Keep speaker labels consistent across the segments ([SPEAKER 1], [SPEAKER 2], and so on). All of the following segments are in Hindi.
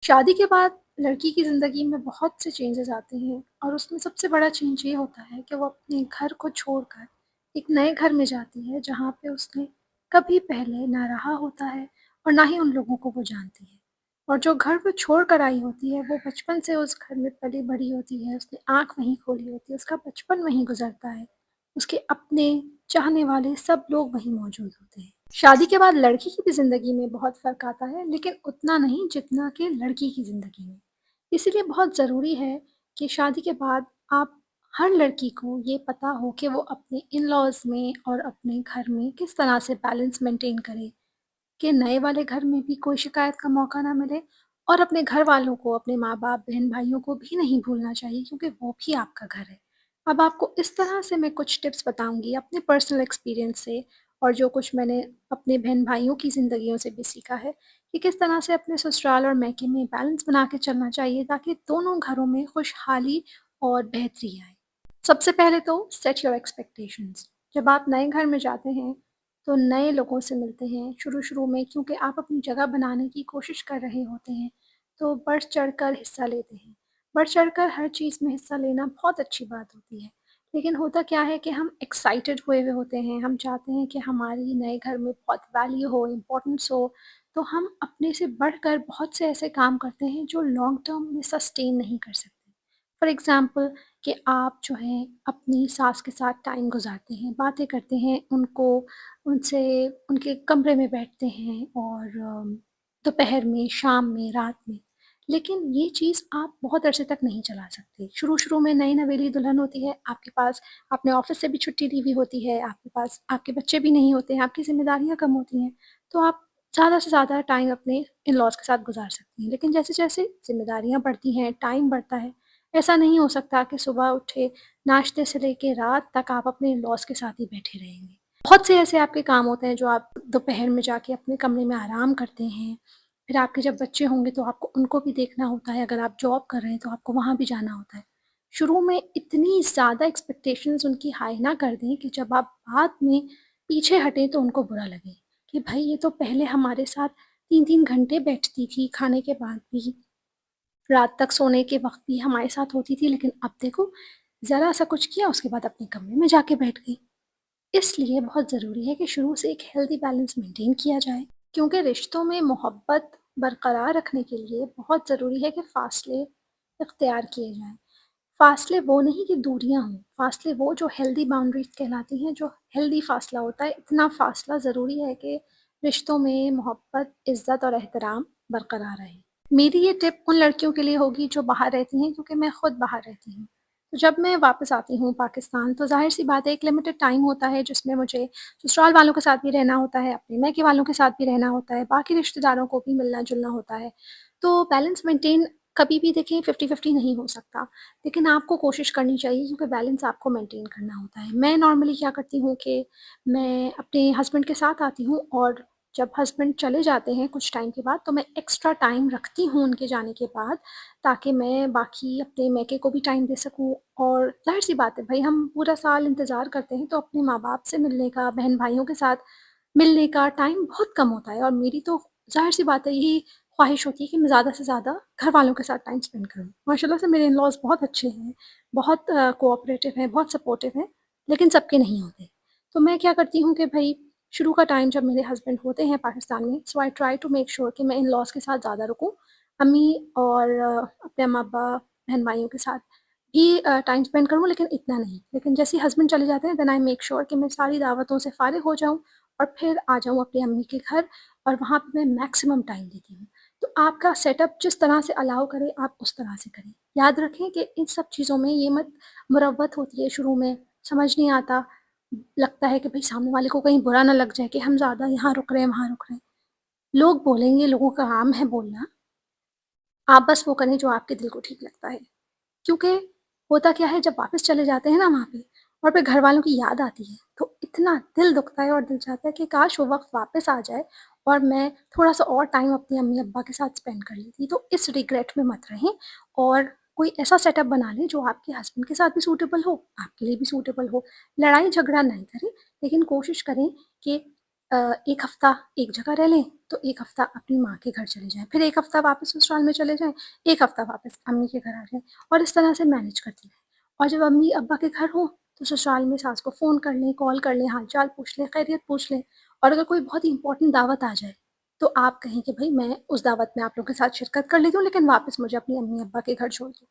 [SPEAKER 1] शादी के बाद लड़की की ज़िंदगी में बहुत से चेंजेज़ आते हैं और उसमें सबसे बड़ा चेंज ये होता है कि वो अपने घर को छोड़कर एक नए घर में जाती है, जहाँ पे उसने कभी पहले ना रहा होता है और ना ही उन लोगों को वो जानती है। और जो घर वो छोड़ कर आई होती है, वो बचपन से उस घर में पली-बड़ी होती है, उसने आँख वहीं खोली होती है, उसका बचपन वहीं गुज़रता है। उसके अपने, चाहने वाले सब लोग वहीं मौजूद होते हैं। शादी के बाद लड़की की भी ज़िंदगी में बहुत फ़र्क आता है, लेकिन उतना नहीं जितना कि लड़की की ज़िंदगी में। इसीलिए बहुत ज़रूरी है कि शादी के बाद आप हर लड़की को ये पता हो कि वो अपने इन-लॉज़ में और अपने घर में किस तरह से बैलेंस मेंटेन करे, कि नए वाले घर में भी कोई शिकायत का मौका ना मिले और अपने घर वालों को, अपने माँ-बाप, बहन-भाइयों को भी नहीं भूलना चाहिए क्योंकि वो भी आपका घर है। अब आपको इस तरह से मैं कुछ टिप्स बताऊँगी अपने पर्सनल एक्सपीरियंस से और जो कुछ मैंने अपने बहन-भाइयों की ज़िंदगियों से भी सीखा है, कि किस तरह से अपने ससुराल और मायके में बैलेंस बना के चलना चाहिए ताकि दोनों घरों में खुशहाली और बेहतरी आए। सबसे पहले तो सेट योर एक्सपेक्टेशंस। जब आप नए घर में जाते हैं, तो नए लोगों से मिलते हैं शुरू-शुरू में क्योंकि आप अपनी जगह बनाने की कोशिश कर रहे होते हैं, तो बढ़-चढ़ कर हिस्सा लेते हैं। बढ़-चढ़ कर हर चीज़ में हिस्सा लेना बहुत अच्छी बात होती है। लेकिन होता क्या है कि हम एक्साइटेड हुए हुए होते हैं, हम चाहते हैं कि हमारी नए घर में बहुत वैल्यू हो, इम्पोर्टेंस हो, तो हम अपने से बढ़कर बहुत से ऐसे काम करते हैं जो लॉन्ग टर्म में सस्टेन नहीं कर सकते। फॉर एग्ज़ाम्पल कि आप जो हैं अपनी सास के साथ टाइम गुज़ारते हैं, बातें करते हैं, उनसे उनके कमरे में बैठते हैं और दोपहर में, शाम में, रात में। लेकिन ये चीज़ आप बहुत अरसे तक नहीं चला सकते। शुरू-शुरू में नई नवेली दुल्हन होती है, आपके पास आपने ऑफ़िस से भी छुट्टी ली हुई होती है, आपके पास आपके बच्चे भी नहीं होते हैं, आपकी ज़िम्मेदारियाँ कम होती हैं, तो आप ज़्यादा से ज़्यादा टाइम अपने इन-लॉज़ के साथ गुज़ार सकती हैं। लेकिन जैसे-जैसे ज़िम्मेदारियाँ बढ़ती हैं, टाइम बढ़ता है, ऐसा नहीं हो सकता कि सुबह उठे, नाश्ते से लेके रात तक आप अपने इन-लॉज़ के साथ ही बैठे रहेंगे। बहुत से ऐसे आपके काम होते हैं जो आप दोपहर में जाके अपने कमरे में आराम करते हैं। फिर आपके जब बच्चे होंगे तो आपको उनको भी देखना होता है, अगर आप जॉब कर रहे हैं तो आपको वहाँ भी जाना होता है। शुरू में इतनी ज़्यादा एक्सपेक्टेशंस उनकी हाई ना कर दें कि जब आप बाद में पीछे हटें तो उनको बुरा लगे, कि भई ये तो पहले हमारे साथ 3-3 घंटे बैठती थी, खाने के बाद भी, रात तक सोने के वक़्त भी हमारे साथ होती थी, लेकिन अब देखो ज़रा-सा कुछ किया उसके बाद अपने कमरे में जाके बैठ गई। इसलिए बहुत ज़रूरी है कि शुरू से एक हेल्दी बैलेंस मेंटेन किया जाए, क्योंकि रिश्तों में मोहब्बत बरकरार रखने के लिए बहुत ज़रूरी है कि फ़ासले इख्तियार किए जाएँ। फ़ासले वो नहीं कि दूरियाँ हों, फ़ासले वो जो हेल्दी बाउंड्रीज़ कहलाती हैं, जो हेल्दी फ़ासला होता है, इतना फ़ासला ज़रूरी है कि रिश्तों में मोहब्बत, इज़्ज़त और एहतराम बरकरार रहे। मेरी ये टिप उन लड़कियों के लिए होगी जो बाहर रहती हैं, क्योंकि मैं खुद बाहर रहती हूँ। तो जब मैं वापस आती हूँ पाकिस्तान, तो ज़ाहिर-सी बात है एक लिमिटेड टाइम होता है जिसमें मुझे ससुराल वालों के साथ भी रहना होता है, अपने मायके वालों के साथ भी रहना होता है, बाकी रिश्तेदारों को भी मिलना-जुलना होता है। तो बैलेंस मेंटेन कभी भी देखिए 50-50 नहीं हो सकता, लेकिन आपको कोशिश करनी चाहिए क्योंकि बैलेंस आपको मेंटेन करना होता है। मैं नॉर्मली क्या करती हूँ कि मैं अपने हस्बैंड के साथ आती हूँ और जब हस्बैंड चले जाते हैं कुछ टाइम के बाद, तो मैं एक्स्ट्रा टाइम रखती हूँ उनके जाने के बाद, ताकि मैं बाकी अपने मैके को भी टाइम दे सकूँ। और ज़ाहिर-सी बात है भई, हम पूरा साल इंतज़ार करते हैं, तो अपने माँ-बाप से मिलने का, बहन-भाइयों के साथ मिलने का टाइम बहुत कम होता है और मेरी तो ज़ाहिर-सी बात है यही ख़्वाहिश होती है कि मैं ज़्यादा से ज़्यादा घरवालों के साथ टाइम स्पेंड करूँ। माशाल्लाह से मेरे इन-लॉज़ बहुत अच्छे हैं, बहुत कोऑपरेटिव हैं, बहुत सपोर्टिव हैं, लेकिन सबके नहीं होते। तो मैं क्या करती हूँ कि भई, शुरू का टाइम जब मेरे हस्बैंड होते हैं पाकिस्तान में, so I try to make sure कि मैं इन-लॉज़ के साथ ज़्यादा रुकूँ। अम्मी और अपने अम्मा-अब्बा, बहन-भाइयों के साथ भी टाइम स्पेंड करूँ, लेकिन इतना नहीं। लेकिन जैसे ही हस्बैंड चले जाते हैं, देन आई मेक श्योर कि मैं सारी दावतों से फ़ारिग हो जाऊँ और फिर आ जाऊँ अपनी अम्मी के घर और वहाँ पे मैं मैक्सिमम टाइम देती हूँ। तो आपका सेटअप जिस तरह से अलाउ करे, आप उस तरह से करें। याद रखें कि इन सब चीज़ों में ये मत मुरव्वत होती है शुरू में, समझ नहीं आता, लगता है कि भई सामने वाले को कहीं बुरा ना लग जाए कि हम ज़्यादा यहाँ रुक रहे हैं, वहाँ रुक रहे हैं। लोग बोलेंगे, लोगों का काम है बोलना, आप बस वो करें जो आपके दिल को ठीक लगता है। क्योंकि होता क्या है, जब वापस चले जाते हैं ना वहाँ पे और फिर घरवालों की याद आती है, तो इतना दिल दुखता है और दिल चाहता है कि काश वो वक़्त वापस आ जाए और मैं थोड़ा-सा और टाइम अपनी अम्मी-अब्बा के साथ स्पेंड कर लेती। तो इस रिग्रेट में मत रहें और कोई ऐसा सेटअप बना लें जो आपके हस्बैंड के साथ भी सूटेबल हो, आपके लिए भी सूटेबल हो। लड़ाई-झगड़ा नहीं करें, लेकिन कोशिश करें कि 1 हफ़्ता एक जगह रह लें, तो 1 हफ़्ता अपनी माँ के घर चले जाएँ, फिर 1 हफ़्ता वापस ससुराल में चले जाएँ, 1 हफ़्ता वापस अम्मी के घर आ जाएँ और इस तरह से मैनेज करती रहें। और जब अम्मी-अब्बा के घर हों, तो ससुराल में सास को फ़ोन कर लें, कॉल कर लें, हाल-चाल पूछ लें, खैरियत पूछ लें और अगर कोई बहुत ही इम्पोर्टेंट दावत आ जाए, तो आप कहें कि भई मैं उस दावत में आप लोगों के साथ शिरकत कर लेती हूँ, लेकिन वापस मुझे अपनी अम्मी-अब्बा के घर छोड़ दो।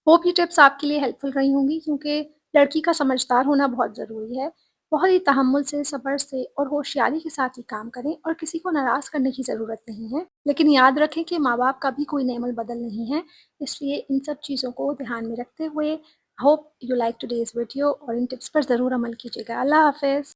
[SPEAKER 1] होप ये टिप्स आपके लिए हेल्पफुल रही होंगी क्योंकि लड़की का समझदार होना बहुत ज़रूरी है। बहुत ही तहम्मुल से, सब्र से और होशियारी के साथ ये काम करें और किसी को नाराज़ करने की ज़रूरत नहीं है। लेकिन याद रखें कि माँ-बाप का भी कोई नेमल बदल नहीं है, इसलिए इन सब चीज़ों को ध्यान में रखते हुए hope you like today's video और इन टिप्स पर ज़रूर अमल कीजिएगा। अल्लाह हाफ़िज़।